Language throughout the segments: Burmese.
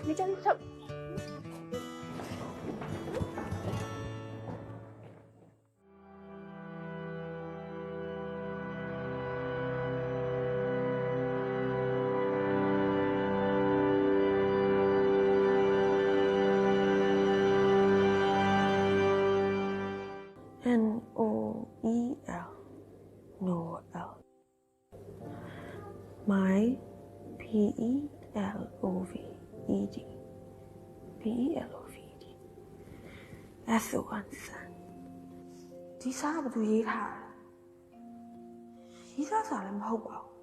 你叫你走。Noel Noel My Peloved Peloved That's the one son ဒီစာကဘယ်သူရေးထားလဲရေးစားစာလည်းမဟုတ်ပါဘူး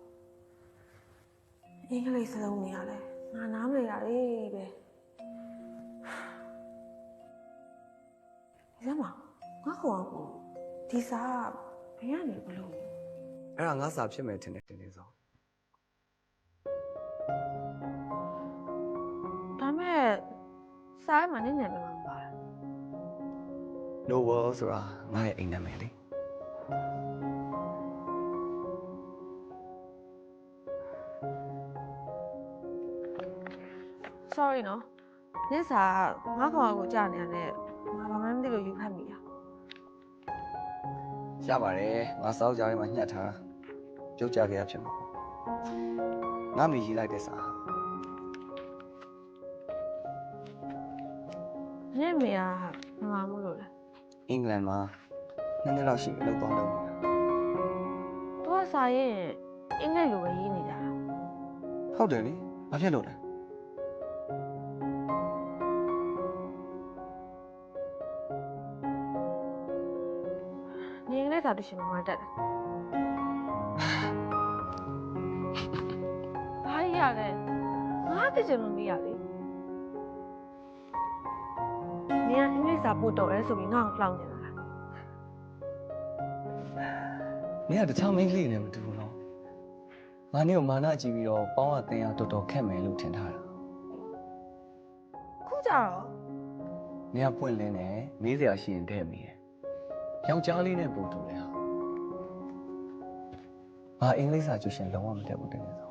အင်္ဂလိပ်စလုံးနေရတယ်ငါနားမလည်ရတယ်ပဲဒီစမ်းမငါခေါ်အောင်ဒီစာဘယ်ကနေဘလို့အဲ့ဒါငါစာဖြစ်မယ်ထင်တယ်တင်နေစောဒါမဲ့စာထဲမှာနည်းနည်းပဲမပါဘူး Noel ဆိုတာငါရဲ့အိမ်နာမည်လေ sorry နော်နင့်စာငါခေါ်အောင်ကိုကြာနေရတယ်ငါဘာမှမသိလို့ယူဖတ်မိတာရပါတယ်ငါစောက်ကြားထဲမှာညှက်ထားတာပြုတ်ကြခဲ့ရဖြစ်မှာငါမီရေးလိုက်တဲ့စာ နင့်မေကမမမို့လို့လဲ အင်္ဂလန်မှာနှစ်လောက်ရှိပြီလောက်သွားလို့နေတာ သူကစာရင်အင်္ဂလိပ်လိုပဲရေးနေကြတာ ဟုတ်တယ်လေဘာဖြစ်လို့လဲ နင်အင်္ဂလိပ်စာသိရှင်မမတက်တယ်ဘာကြီးရလဲငါသိချင်လို့မေးရလေနင်ကအင်္ဂလိပ်စာပို့တော့ရဲဆိုပြီးငါ့ကိုလှောင်နေတာလား မင်းကတခြားမိန်းကလေးနဲ့မတူဘူးနော်ငါနေ့ကိုမာနကြည့်ပြီးတော့ပေါင်းအသင်းရတော်တော်ခက်မယ်လို့ထင်ထားတာ ခုကြတော့ မင်းကပွင့်လင်းတယ်မေးစရာရှိရင်တဲ့မိတယ်ယောက်ျားလေးနဲ့ပုံတူတယ်ဟာငါအင်္ဂလိပ်စာကျူရှင်လုံးဝမတက်ဘူးတင်နေစော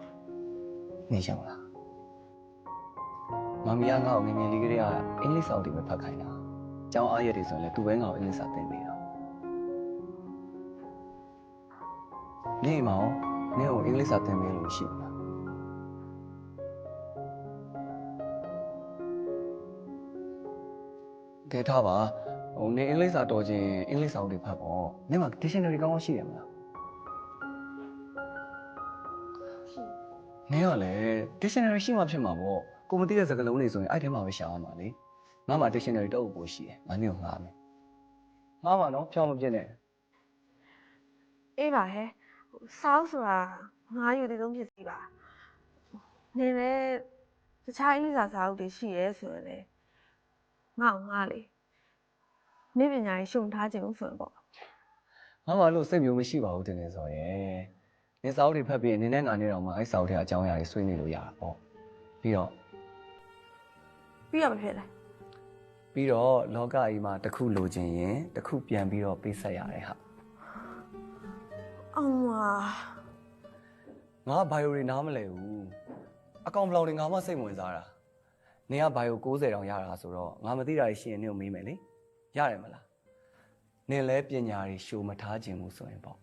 နေရှောင်လားမမီးကငါ့ကိုငယ်ငယ်လေးကလေးကအင်္ဂလိပ်စာအုပ်တွေပဲဖတ်ခိုင်းတာကျောင်းအားရက်တွေဆိုရင်လည်းသူပဲငါ့ကိုအင်္ဂလိပ်စာသင်ပေးတာနေမောင်နေကိုအင်္ဂလိပ်စာသင်ပေးလို့မရှိဘူးလားကဲထားပါဟိုနေအင်္ဂလိပ်စာတော်ချင်းအင်္ဂလိပ်စာအုပ်တွေဖတ်ပေါ့နေမှာ dictionary ကောင်းကောင်းရှိတယ်မလားနေရလေ dictionary ရှိမှဖြစ်မှာပေါ့ကိုမသိတဲ့စကားလုံးတွေဆိုရင်အဲ့ထဲမှာပဲရှာရမှာလေငါမှ dictionary တော့ပို့ရှိတယ်ငါနေကိုငားမယ်ငားပါနော်ဖြောင်းမပြစ်နဲ့ အေးပါဟဲ့စောင်းဆိုတာငါယူတည်ဆုံးဖြစ်စီပါနင်လည်းတခြားအင်္ဂလိပ်စာစာအုပ်တွေရှိရဲဆိုရင်လေငါ့ကိုငါလေနေပညာရေးရှုံထားခြင်းဆိုရင်ပေါ့ ငါမှလို့စိတ်မျိုးမရှိပါဘူးတင်နေဆိုရင်နေစာအုပ်တွေဖတ်ပြီးအနေနဲ့ငါနေတော့မှအဲ့စာအုပ်တွေအကြောင်းအရာတွေဆွေးနွေးလို့ရတာပေါ့ပြီးတော့ မဖြစ်လဲ ပြီးတော့လောကကြီးမှာတစ်ခုလိုချင်ရင်တစ်ခုပြန်ပြီးတော့ပေးဆက်ရတယ်ဟာ အောင်မ ငါဘိုင်ယိုတွေနားမလဲဘူးအကောင်ဘလောင်တွေငါမှစိတ်ဝင်စားတာနေကဘိုင်ယို60တောင်ရတာဆိုတော့ငါမသိတာရှိရင်နေကိုမေးမယ်လေရတယ်မလားနေလဲပညာတွေရှို့မထားခြင်းဘူးဆိုရင်ပေါ့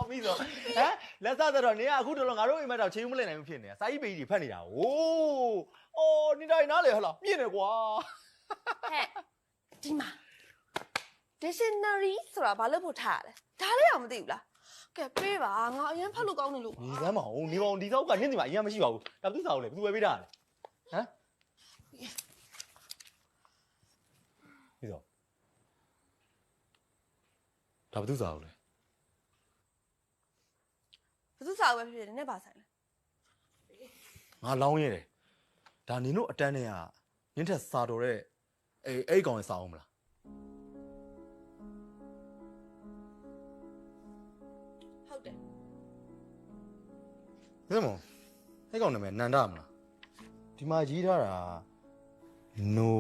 မိဆိုဟမ်လက်စားတော့နေကအခုတော့ငါတို့အိမ်မက်တော့ချင်းမလဲနိုင်ဘူးဖြစ်နေတာစာကြီးပေကြီးတွေဖတ်နေတာโอ้အော်နေတိုင်းနားလေဟလားပြည့်နေကွာဟဲ့ဒီမှာ dictionary ဆိုတာဘာလို့ဖို့ထားရလဲဒါလည်းတော့မသိဘူးလားကဲပေးပါငါအရင်ဖတ်လို့ကောင်းတယ်လို့နေစမ်းမအောင်နေပါအောင်ဒီသောက်ကနင့်ဒီမှာအရင်မရှိပါဘူးဒါသူ့စာကိုလေဘယ်သူပဲပေးတာလဲဟမ်ပြီးတော့ဒါဘယ်သူ့စာကိုလဲဘယ်သူစာဝယ်ဖြစ်ဖြစ်နဲ့ပါဆိုင်လဲငါလောင်းရတယ်ဒါနင်တို့အတန်းနဲ့ကနင့်ထက်စာတော်တဲ့အဲ့ကောင်ရဲ့စာအောင်မလားဟုတ်တယ်怎么？那个那么难打嘛？ဒီမှာရေးထားတာ no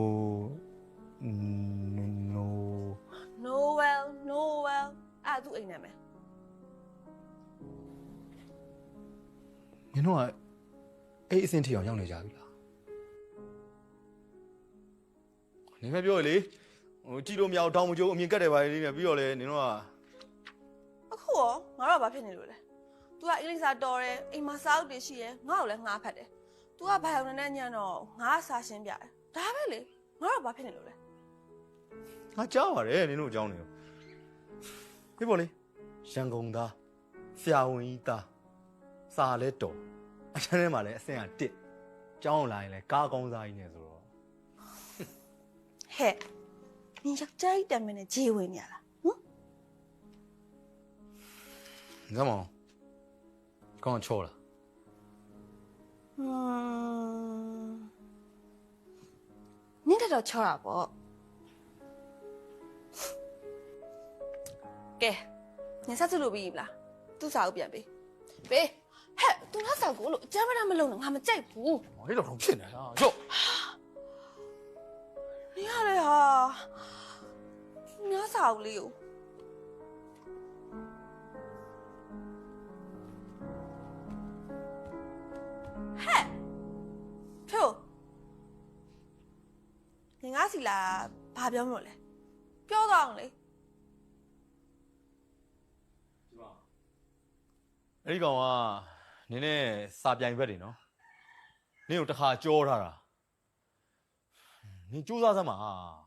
Noel Noel အဲ့သူအိမ်နာမယ် နင်တို့ကအဲ့အဆင့်ထိအောင်ရောက်နေကြပြီလားနင်ပဲပြောလေဟိုကြည့်လို့မရအောင်တောင်းမကြိုးအမြင်ကတ်တယ်ပါလေနဲ့ပြီးတော့လေနင်တို့က အခုရောငါတို့ကဘာဖြစ်နေလို့လဲ तू ကအင်္ဂလိပ်စာတော်တယ်အိမ်မှာစာအုပ်တွေရှိရဲငါ့ကိုလည်းငါဖတ်တယ် तू ကဘာအောင်နဲ့ညံ့တော့ငါစာရှင်းပြတယ်ဒါပဲလေငါတို့ဘာဖြစ်နေလို့လဲ ငါကြားပါတယ်နင်တို့အကြောင်းနေတော့ဒီပေါ်လေရန်ကုန်သားဆရာဝန်ကြီးသားစာလဲတော်အချမ်းထဲမှာလည်းအဆင့်က1ကျောင်းလာရင်လည်းကားကောင်းစားကြီးနေဆိုတော့ ဟဲ့နင်ယောက်ျားကြီးတမ်းမနဲ့ဂျေဝင်နေရလားဟမ် 怎么？刚刚巧了。နင်ကတော့ချောတာပေါ့ကဲနင်ဆက်စုလို့ပြီးပြီလားသူ့စာအုပ်ပြန်ပေးပေးဟဲ့သူငါစာကိုလို့အကြမ်းမတမ်းမလုံးနဲ့ငါမကြိုက်ဘူး 这老头骗人啊！哟， နင်ရလေဟာငါစာအုပ်လေးကိုဟဲ့ဖြိုနင်ငါစီလာဘာပြောမလို့လဲပြောတော့အောင်လေ 那你讲啊，你那撒边一点喏，你有这下教他了，你教啥子嘛？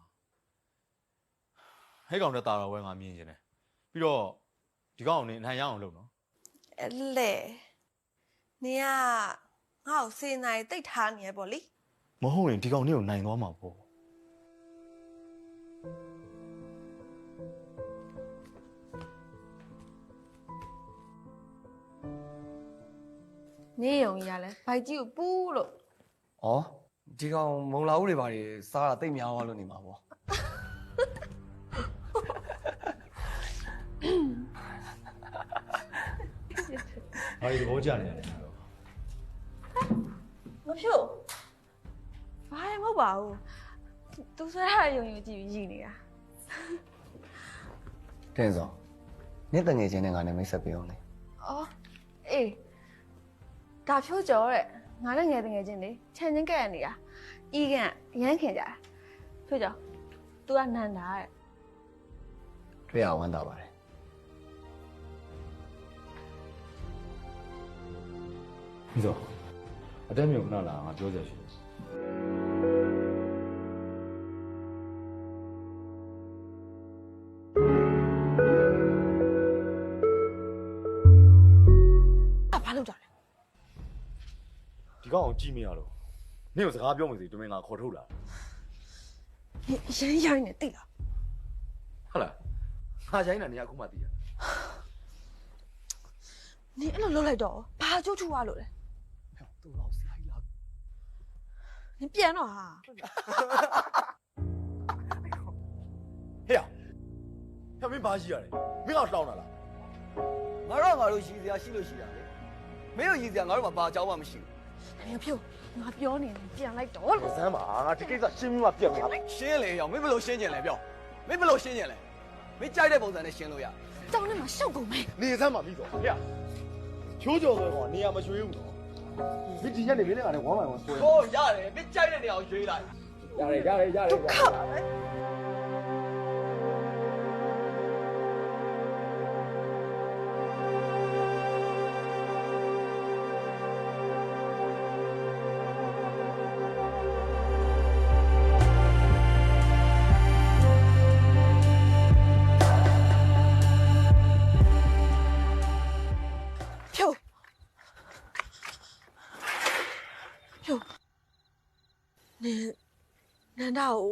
还讲这打了我俺面前呢，比如，你讲你还养我了喏？ အဲ့လေနင်ကငါ့ကိုစေနိုင်တိတ်ထားနေရပေါ့လေ မဟုတ်ရင်ဒီကောင်နေကိုနိုင်သွားမှာပေါ့ နေရုံကြီးရလဲဘိုက်ကြီးကိုပူးလို့ ဩဒီကောင်မုံလာဦးတွေပါတွေစားတာတိတ်များသွားလို့နေမှာပေါ့ ဟာဒီဘောကြနေတယ် မဖြို့ဘာမှမဟုတ်ပါဘူးသူဆွဲရတဲ့ယုံယုံကြည့်ပြီးရည်နေတာ တင်းစောနေ့တငယ်ချင်းနဲ့ငါနဲ့မိတ်ဆက်ပေးအောင်လေ အော်အေးဒါဖြိုးကြောတဲ့ငါလည်းငယ်တငယ်ချင်းလေခြံချင်းကဲ့ရနေတာဤကန်ရမ်းခင်ကြတာဖြိုးကြော तू ကနန္တာတဲ့ တွေ့ရဝမ်းသာပါတယ် 你走，我真没有看到了啊，表姐去。 ဘာလုပ်ကြလဲ ဒီကောင်ကြည့်မရလို့နေကိုစကားပြောမစီတမင်ငါခေါ်ထုတ်လာ နင်ရမ်းရိုင်းနေတိတ်လား ဟုတ်လားငါချိုင်းတာနေအခုမှသိရ နင်အဲ့လိုလုပ်လိုက်တော့ဘာကြိုးထူရလို့လဲ သူ့လောက်စီလာ နင်ပြန်တော့ဟာ ဟေ့ရဟဲ့မင်းဘာရှိရလဲမင်းကတောင်းတာလား ငါတို့ရှိစရာရှိလို့ရှိတာလေမင်းတို့ရည်စရာငါတို့မှာဘာအကြောင်းမှမရှိဘူး နင်ဖြို့ငါပြောနေတယ်ပြန်လိုက်တော့လို့ စမ်းပါငါဒီကိစ္စရှင်းပြီးမှပြတ်မယ် ရှင်းလေရောမင်းဘယ်လိုရှင်းကျင်လဲပြောမင်းဘယ်လိုရှင်းကျင်လဲမင်းကြိုက်တဲ့ပုံစံနဲ့ရှင်းလို့ရ တောင်းနေမှာရှောက်ကုန်မယ် နေစမ်းပါပြီးတော့ဟေ့ချိုးကြော်ဆိုတော့နေရာမရွှေးဘူးနော်ဒီဒီညနေမင်းလည်းကလည်းဝမ်းမိုင်ဝမ်းဆွဲ ဟိုရတယ်မင်းကြိုက်တဲ့နေရာကိုရွေးလိုက် ရတယ် ခါပါပဲ ဖြို့ဖြို့နင်နန္ဒာကို